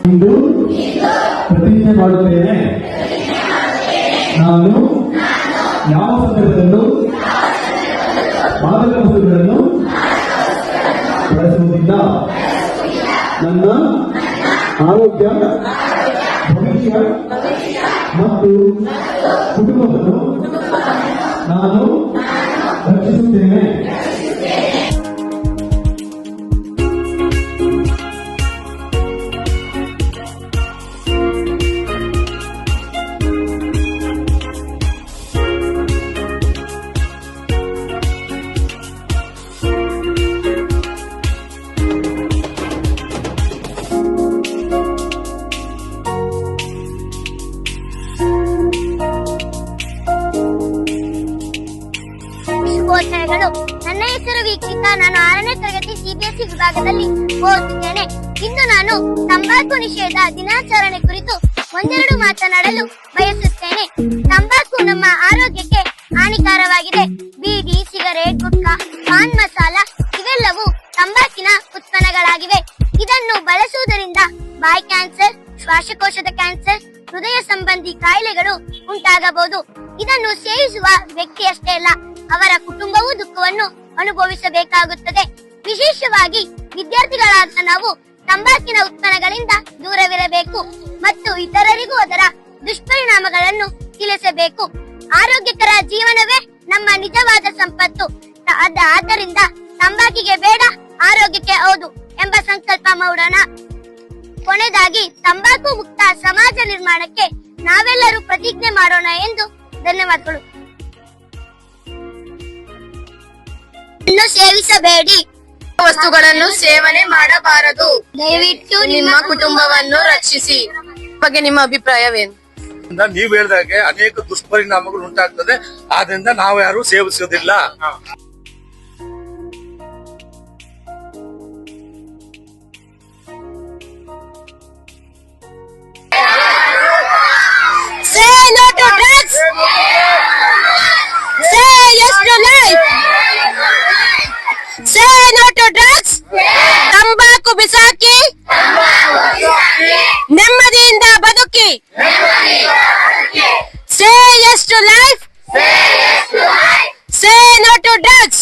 ಇಂದು ಪ್ರತಿಜ್ಞೆ ಮಾಡುತ್ತೇನೆ, ನಾನು ಯಾವ ಸಂದರ್ಭದಲ್ಲೂ ಮಾದಕ ವಸ್ತುಗಳನ್ನು ಬಳಸುವುದಿಲ್ಲ. ನನ್ನ ಆರೋಗ್ಯ, ಭವಿಷ್ಯ ಮತ್ತು ಕುಟುಂಬವನ್ನು ನಾನು ರಕ್ಷಿಸುತ್ತೇನೆ. ಶುಭೋದಯಗಳು. ನನ್ನ ಹೆಸರು ವೀಕ್ಷಿತ. ನಾನು 6ನೇ ತರಗತಿ ಸಿಬಿಎಸ್ಇ ವಿಭಾಗದಲ್ಲಿ ಓದುತ್ತಿದ್ದೇನೆ. ಇಂದು ನಾನು ತಂಬಾಕು ನಿಷೇಧ ದಿನಾಚರಣೆ ಕುರಿತು ಒಂದೆರಡು ಮಾತನಾಡಲು ಬಯಸುತ್ತೇನೆ. ತಂಬಾಕು ನಮ್ಮ ಆರೋಗ್ಯಕ್ಕೆ ಹಾನಿಕಾರವಾಗಿದೆ. ಬೀಡಿ, ಸಿಗರೇಟ್, ಗುಟ್ಕಾ, ಪಾನ್ ಮಸಾಲ ಇವೆಲ್ಲವೂ ತಂಬಾಕಿನ ಉತ್ಪನ್ನಗಳಾಗಿವೆ. ಇದನ್ನು ಬಳಸುವುದರಿಂದ ಬಾಯಿ ಕ್ಯಾನ್ಸರ್, ಶ್ವಾಸಕೋಶದ ಕ್ಯಾನ್ಸರ್, ಹೃದಯ ಸಂಬಂಧಿ ಕಾಯಿಲೆಗಳು ಉಂಟಾಗಬಹುದು. ಇದನ್ನು ಸೇವಿಸುವ ವ್ಯಕ್ತಿಯಷ್ಟೇ ಅಲ್ಲ, ಅವರ ಕುಟುಂಬವೂ ದುಃಖವನ್ನು ಅನುಭವಿಸಬೇಕಾಗುತ್ತದೆ. ವಿಶೇಷವಾಗಿ ವಿದ್ಯಾರ್ಥಿಗಳಾದ ನಾವು ತಂಬಾಕಿನ ಉತ್ಪನ್ನಗಳಿಂದ ದೂರವಿರಬೇಕು ಮತ್ತು ಇತರರಿಗೂ ಅದರ ದುಷ್ಪರಿಣಾಮಗಳನ್ನು ತಿಳಿಸಬೇಕು. ಆರೋಗ್ಯಕರ ಜೀವನವೇ ನಮ್ಮ ನಿಜವಾದ ಸಂಪತ್ತು. ಆದ್ದರಿಂದ ತಂಬಾಕಿಗೆ ಬೇಡ, ಆರೋಗ್ಯಕ್ಕೆ ಹೌದು ಎಂಬ ಸಂಕಲ್ಪ ಮಾಡೋಣ. ಕೊನೆಯದಾಗಿ ತಂಬಾಕು ಮುಕ್ತ ಸಮಾಜ ನಿರ್ಮಾಣಕ್ಕೆ ನಾವೆಲ್ಲರೂ ಪ್ರತಿಜ್ಞೆ ಮಾಡೋಣ ಎಂದು ಧನ್ಯವಾದಗಳು. ಇನ್ನು ಸೇವಿಸಬೇಡಿ, ವಸ್ತುಗಳನ್ನು ಸೇವನೆ ಮಾಡಬಾರದು. ದಯವಿಟ್ಟು ನಿಮ್ಮ ಕುಟುಂಬವನ್ನು ರಕ್ಷಿಸಿ. ಬಗ್ಗೆ ನಿಮ್ಮ ಅಭಿಪ್ರಾಯವೇನು? ನೀವು ಹೇಳಿದಾಗೆ ಅನೇಕ ದುಷ್ಪರಿಣಾಮಗಳು ಉಂಟಾಗ್ತದೆ. ಆದ್ರಿಂದ ನಾವು ಯಾರು ಸೇವಿಸೋದಿಲ್ಲ. Say no to drugs. Say yes to life. Say no to drugs. ತಂಬಾಕು ಬಿಸಾಕಿ ನೆಮ್ಮದಿಯಿಂದ ಬದುಕಿ. Say yes to life. Say no to drugs.